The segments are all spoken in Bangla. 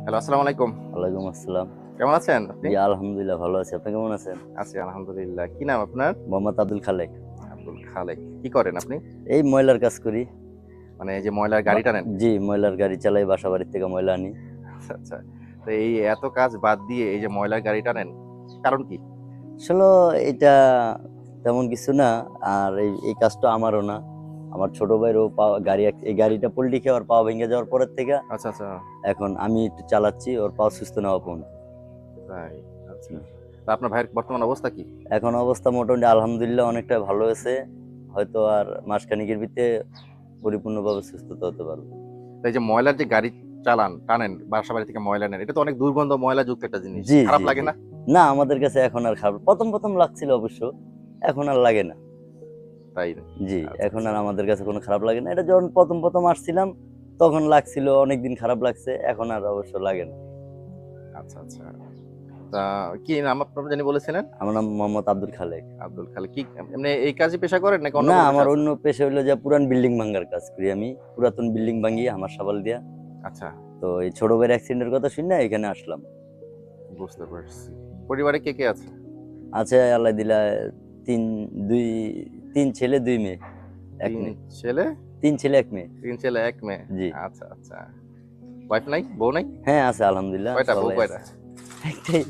হ্যালো, আসসালামু আলাইকুম। ওয়ালাইকুম আসসালাম। কেমন আছেন আপনি? জি, আলহামদুলিল্লাহ ভালো আছি। আপনি কেমন আছেন? আছি আলহামদুলিল্লাহ। কি নাম আপনার? মোহাম্মদ আব্দুল খালেক। আব্দুল খালেক। কি করেন আপনি? এই ময়লার কাজ করি। মানে এই যে ময়লার বা গাড়ি টানেন? জি, ময়লার গাড়ি চালাই, বাসাবাড়ি থেকে ময়লা আনি। আচ্ছা, আচ্ছা। তো এই এত কাজ বাদ দিয়ে এই যে ময়লার গাড়ি টানেন, কারণ কি? আসলে এটা তেমন কিছু না। আর এই কাজটা আমারও না। আমার ছোট ভাইয়েরও এই গাড়িটা পল্টি খেয়ে ওর পা ভেঙে যাওয়ার পরের থেকে আচ্ছা, আচ্ছা। এখন আমি একটু চালাচ্ছি ওর পা সুস্থ না হওয়া পর্যন্ত। তাই। আচ্ছা। হুম। তো আপনার ভাইয়ের বর্তমান অবস্থা কি? এখন অবস্থা মোটামুটি আলহামদুলিল্লাহ অনেকটা ভালো হয়েছে। হয়তো আর মাসখানেকের ভিতরে পরিপূর্ণভাবে সুস্থতা হতে পারবে। তো এই যে ময়লার যে গাড়ি টানেন, বাসাবাড়ি থেকে ময়লা নেন, এটা তো অনেক দুর্গন্ধ ময়লাযুক্ত একটা জিনিস। জি, খারাপ জি, লাগে জি। না? না, আমাদের কাছে এখন আর খারাপ, ১ম লাগছিল অবশ্য। এখন আর লাগে না। তাই। জি, আচ্ছা, এখন আচ্ছা। আর আমাদের কাছে কোনো খারাপ লাগে না। এটা যখন ১ম আসছিলাম তখন লাগছিল, অনেকদিন খারাপ লাগছে। এখন আর অবশ্য লাগে না। আচ্ছা, আচ্ছা। তা কি নাম আপনার জানি বলেছিলেন? আমার নাম মোহাম্মদ আব্দুল খালেক। আব্দুল খালেক। কি এমনি এই কাজই পেশা করেন নাকি অন্য না, কোনো পেশা আমার আছে? অন্য পেশা হইলো যে পুরান বিল্ডিং ভাঙ্গার কাজ করি আমি। পুরাতন বিল্ডিং ভাঙ্গি হামার শাবাল দিয়া। আচ্ছা, তো এই ছোট ভাইয়ের অ্যাক্সিডেন্টের কথা শুইনা এখানে আসলাম। বুঝতে পারছি। পরিবারে কে, কে আছে? আছে আল্লাহ দিলা ৩ ২ ৩ ছেলে ২ মেয়ে, ১ ৩ মেয়ে। ছেলে, ৩ ছেলে ১ মেয়ে। ৩ ছেলে ১ মেয়ে। জি। আচ্ছা, আচ্ছা। ওয়াইফ নাই? বউ নাই? হ্যাঁ, আছে আলহামদুলিল্লাহ কয়টা? বউ সবাই আছে। কয়টা? একটাই।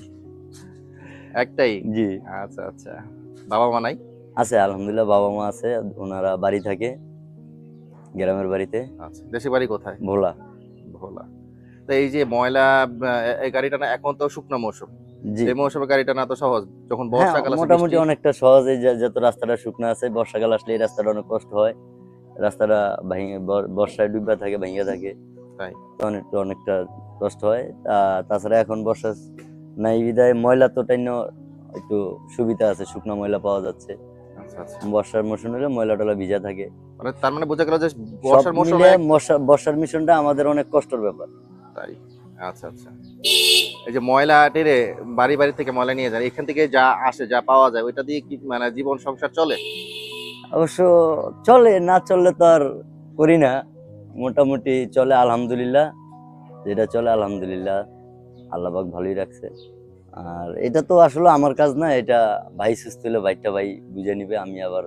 একটাই? জি। আচ্ছা, আচ্ছা। বাবা-মা নাই? আছে আলহামদুলিল্লাহ, বাবা-মা আছে। উনারা বাড়ি থাকে, গ্রামের বাড়িতে। আচ্ছা। দেশের বাড়ি কোথায়? ভোলা। ভোলা। তো এই যে ময়লা এই গাড়ি টানা এখন তো শুকনো মৌসুম। জি। এই মৌসুমে গাড়ি টানা তো সহজ। যখন হ্যাঁ, বর্ষাকাল আসে মোটামুটি বৃষ্টি অনেকটা সহজেই যেহেতু রাস্তাটা শুকনা আছে, বর্ষাকাল আসলে এই রাস্তাটা অনেক কষ্ট হয়। রাস্তাটা ভাইঙে বর্ষায় ডুইবা থাকে, ভাইঙা থাকে। তাই। তখন একটু অনেকটা কষ্ট হয়। তাছাড়া এখন বর্ষা নাই বিধায় ময়লা তো টাইন্য একটু সুবিধা আছে, শুকনা ময়লা পাওয়া যাচ্ছে। আচ্ছা, আচ্ছা। বর্ষার মৌসুম হলে ময়লা-টয়লা ভিজা থাকে। মানে তার মানে বোঝা গেল যে সব বর্ষার মৌসুমে মিলিয়ে বর্ষার মিশনটা আমাদের অনেক কষ্টের ব্যাপার। তাই। আচ্ছা, আচ্ছা। এই যে ময়লা টেরে বাড়ি, বাড়ি থেকে ময়লা নিয়ে যান। এখান থেকে যা আসে, যা পাওয়া যায় ওইটা দিয়ে কি মানে জীবন সংসার চলে? অবশ্য চলে, না চললে তো আর করি না। মোটামুটি চলে আলহামদুলিল্লাহ। যেটা চলে আলহামদুলিল্লাহ। আল্লাহ পাক ভালোই রাখছে। আর এটা তো আসলে আমার কাজ না। এটা ভাই সুস্থ হলে ভাই বুঝে নিবে। আমি আবার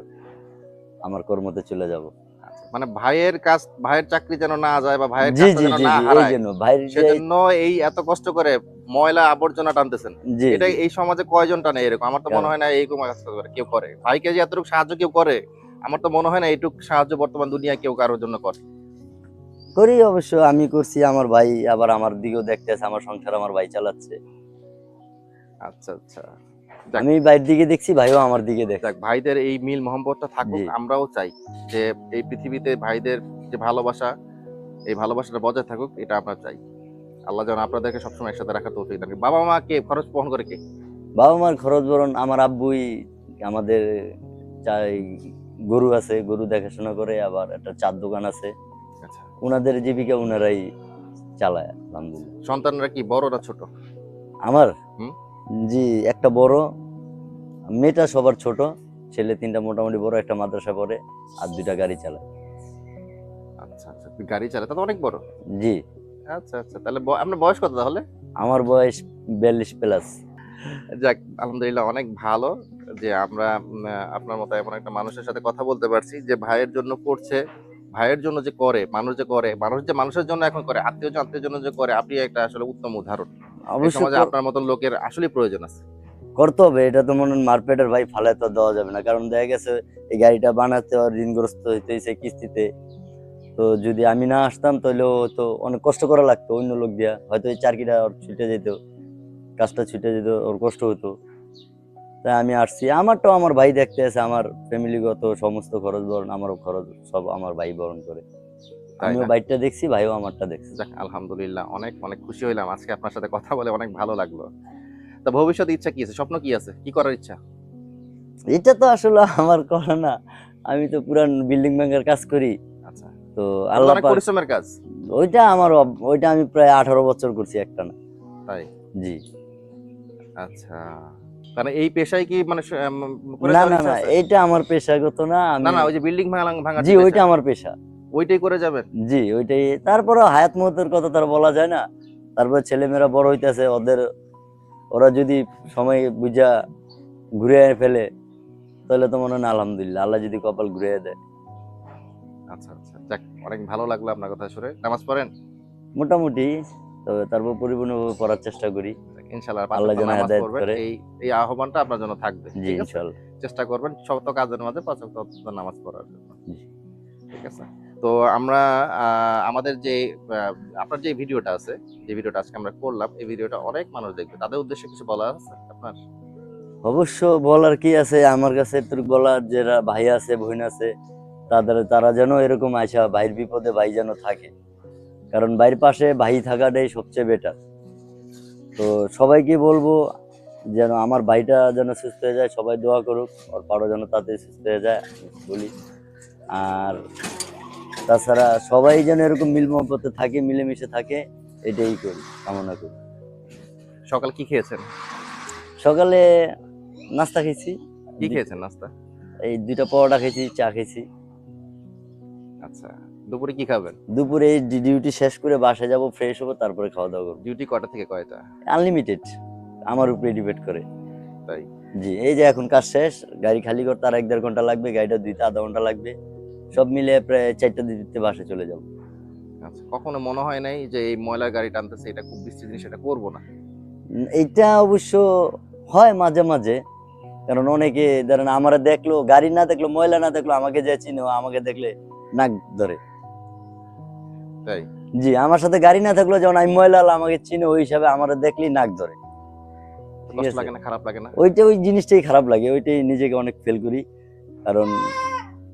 আমার কর্মতে চলে যাব। আচ্ছা, মানে ভাইয়ের কাজ, ভাইয়ের চাকরি যেন না যায় বা ভাইয়ের জি, কাজটা জি, যেন জি, না জি। হারায়, এইজন্য ভাইয়ের যে সেজন্য এই এত কষ্ট করে ময়লা আবর্জনা টানতেছেন। জি, এটা জি। এই সমাজে কয়জন টানে এরকম? আমার তো মনে হয় না এইরকম কাজ করে কেউ করে। ভাইকে যে এতটুকু সাহায্য কেউ করে, আমার তো মনে হয় না এইটুক সাহায্য বর্তমান দুনিয়ায় কেউ কারোর জন্য করে। করি অবশ্য, আমি করছি, আমার ভাই আবার আমার দিকেও দেখতেছে, আমার সংসার আমার ভাই চালাচ্ছে। আচ্ছা, আচ্ছা। যাক, আমি ভাইয়ের দিকে দেখছি, ভাইও আমার দিকে দেখছে। যাক ভাইদের এই মিল মহব্বতটা থাকুক। জি। আমরাও চাই যে এই পৃথিবীতে ভাইদের যে ভালোবাসা, এই ভালোবাসাটা বজায় থাকুক, এটা আমরা চাই। আল্লাহ যেন আপনাদেরকে সবসময় একসাথে রাখার তৌফিক দান করেন। বাবা-মা কে খরচ বহন করে কে? বাবা-মার খরচ বরণ আমার আব্বুই আমাদের চাই গরু আছে, গরু দেখাশোনা করে, আবার একটা চা'র দোকান আছে। আচ্ছা। উনাদের জীবিকা উনারাই চালায় আলহামদুলিল্লাহ। সন্তানরা কি বড় না ছোট? আমার হুম? জি, একটা বড়, মেয়েটা সবার ছোট। ছেলে ৩ টা মোটামুটি বড়, একটা মাদ্রাসা পড়ে, আর ২ টা গাড়ি চালায়। আচ্ছা, আচ্ছা। গাড়ি চালায়, তা তো অনেক বড়। জি, আচ্ছা, আচ্ছা। তাহলে আপনার বয়স কত তাহলে? আমার বয়স ৪২ প্লাস। যাক, আলহামদুলিল্লাহ অনেক ভালো যে আমরা আপনার মতো এমন একটা মানুষের সাথে কথা বলতে পারছি যে ভাইয়ের জন্য করছে, ভাইয়ের জন্য যে করে, মানুষ যে করে, মানুষ যে মানুষের জন্য এখন করে, আত্মীয়জন আত্মীয়ের জন্য যে করে, আপনি একটা আসলে উত্তম উদাহরণ। এই অবশ্য সমাজে আপনার মতন লোকের আসলেই প্রয়োজন আছে। করতে হবে। এটা তো মনে হয় মারপেটের ভাই, ফালায় তো দেওয়া যাবে না। কারণ দেখা গেছে এই গাড়িটা বানাতে ওর ঋণগ্রস্ত হইতেছে কিস্তিতে। তো যদি আমি না আসতাম তাহলে ও তো অনেক কষ্ট করা লাগতো অন্য লোক দিয়া। হয়তো এই চারকিটা ওর ছুটে যেত, কাজটা ছুটে যেত, ওর কষ্ট হতো। তাই আমি আসছি। আমারটাও আমার ভাই দেখতে আছে, আমার ফ্যামিলিগত সমস্ত খরচ বরণ, আমারও খরচ সব আমার ভাই বহন করে। তাই আমিও না? বাইরটা দেখছি, ভাইও আমারটা দেখছে। যাক, আলহামদুলিল্লাহ অনেক, অনেক খুশি হইলাম আজকে আপনার সাথে কথা বলে অনেক ভালো লাগলো। তা ভবিষ্যতে ইচ্ছা কি আছে? স্বপ্ন কি আছে? কি করার ইচ্ছা? এটা তো আসলে আমার করা না। আমি তো পুরান বিল্ডিং ভাঙ্গার কাজ করি। আচ্ছা। তো এটা তো আল্লাহ অনেক পাক পরিশ্রমের কাজ। ওইটা আমি প্রায় ১৮ বছর করছি একটানা। তাই? জি। আচ্ছা। মানে এই পেশায় কি মানে করে না, যাওয়ার না, ইচ্ছা না, আছে? এইটা আমার পেশাগত না। না, আমি না, ওই যে বিল্ডিং ভাঙার জি, যে পেশা, ওইটা আমার পেশা। ওইটাই করে যাবেন? জি, ওইটাই। তারপরেও হায়াত মউতের কথা তো আর বলা যায় না। তারপর ছেলেমেয়েরা বড় হইতেছে, ওরা যদি সময় বুঝা ঘুরে ফেলে তাহলে তো মনে হয় না, আলহামদুলিল্লাহ, আল্লাহ যদি কপাল ঘুরে দেয়। আচ্ছা আচ্ছা, যাক, অনেক ভালো লাগলো আপনার কথা শুনে। নামাজ পড়েন? মোটামুটি, তবে তারপর পরিপূর্ণভাবে পড়ার চেষ্টা করি। ইনশাআল্লাহ আল্লাহ 5 ওয়াক্ত যেন নামাজ হেদায়েত পড়বেন, করে। এই আহ্বানটা আপনার জন্য থাকবে, জি, ঠিক আছে? ইনশাল্লাহ। চেষ্টা করবেন শত কাজের মাঝে 5 ওয়াক্ত নামাজ পড়ার জন্য, জি। ঠিক আছে? তো আমরা আমাদের যে আপনার যে ভিডিওটা আছে, যে ভিডিওটা আজকে আমরা করলাম, এই ভিডিওটা অনেক মানুষ দেখবে, তাদের উদ্দেশ্যে কিছু বলা আছে আপনার? অবশ্য বলার কি আছে, আমার কাছে তোর বলার যারা ভাই আছে বোন আছে, তারা যেন এরকম আইসা ভাইয়ের বিপদে ভাই যেন থাকে, কারণ ভাইয়ের পাশে ভাই থাকাটাই সবচেয়ে বেটার। তো সবাইকে বলবো যেন আমার ভাইটা যেন সুস্থ হয়ে যায়, সবাই দোয়া করুক, ওর পাড়ো যেন তাতে সুস্থ হয়ে যায়, আমি বলি। আর তাছাড়া সবাই যেন এরকম মিল মহব্বতে থাকে, মিলেমিশে থাকে, এটাই করি, কামনা করি। সকাল কি খেয়েছেন? সকালে নাস্তা খেয়েছি, কি খেয়েছেন নাস্তা? এই 2টা পরোটা খেয়েছি, চা খেয়েছি। আচ্ছা, দুপুরে কি খাবেন? দুপুরে এই ডিউটি শেষ করে বাসায় যাব, ফ্রেশ হবো, তারপরে খাওয়া দাওয়া করবো। ডিউটি কয়টা থেকে কয়টা? আনলিমিটেড, আমার উপরে ডিপেন্ড করে। তাই? জি, এই যে এখন কাজ শেষ, গাড়ি খালি করতে আর 1-1.5 ঘন্টা লাগবে, গাড়িটা ধুইতে আধা ঘন্টা লাগবে, সব মিলে প্রায় 4টা দিতে বাসায় চলে যাব। আচ্ছা, কখনো মনে হয় নাই যে এই ময়লার গাড়ি টানতেছে, এটা খুব বিশ্রী জিনিস, এটা করবো না? এইটা অবশ্য হয় মাঝে মাঝে, কারণ অনেকে ধরেন আমার দেখলো, গাড়ি না দেখলো, ময়লা না দেখলো, আমাকে যে চিনে, ও আমাকে দেখলে নাক ধরে। তাই? জি, আমার সাথে গাড়ি না থাকলো, যেমন আমি ময়লা হলে আমাকে চিনে, ওই হিসাবে আমার দেখলেই নাক ধরে। ঠিক কষ্ট আছে? লাগে না, খারাপ লাগে না? ওই জিনিসটাই খারাপ লাগে, ওইটাই নিজেকে অনেক ফেল করি, কারণ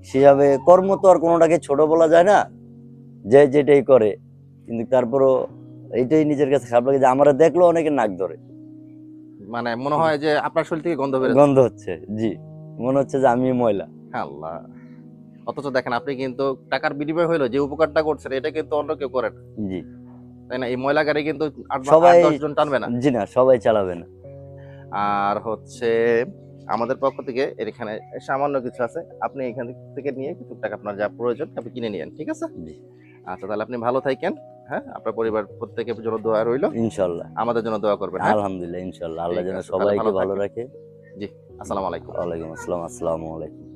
সেভাবে কর্ম তো আর কোনোটাকে ছোট বলা যায় না, যে যেটাই করে, কিন্তু তারপরও এইটাই নিজের কাছে খারাপ লাগে যে আমার দেখলো অনেকে নাক ধরে, মানে মনে হয় যে আপনার শরীর থেকে গন্ধ বেরোচ্ছে। গন্ধ হচ্ছে। জি, মনে হচ্ছে যে আমি ময়লা। আল্লাহ! অথচ দেখেন, আপনি কিন্তু টাকার বিনিময় হইলো যে উপকারটা করছেন, এটা কিন্তু অন্য কেউ করে না, জি, তাই না? এই ময়লা গাড়ি কিন্তু সবাই 8-10 জন টানবে না। জি না, সবাই চালাবে না। আর হচ্ছে আমাদের পক্ষ থেকে এখানে সামান্য কিছু আছে, আপনি এখান থেকে নিয়ে কিছু টাকা আপনার যা প্রয়োজন আপনি কিনে নিয়েন, ঠিক আছে? জি, আচ্ছা, তাহলে আপনি ভালো থাকেন। হ্যাঁ, আপনার পরিবার প্রত্যেকের জন্য দোয়া রইলো, ইনশাল্লাহ। আমাদের জন্য দোয়া করবেন। হ্যাঁ, আলহামদুলিল্লাহ, ইনশাল্লাহ, আল্লাহ ঠিক যেন আছে, তাহলে সবাইকে ভালো ভালো থাকেন। রাখে। জি, আসসালামু আলাইকুম। ওয়ালাইকুম আসসালাম, আসসালামু আলাইকুম।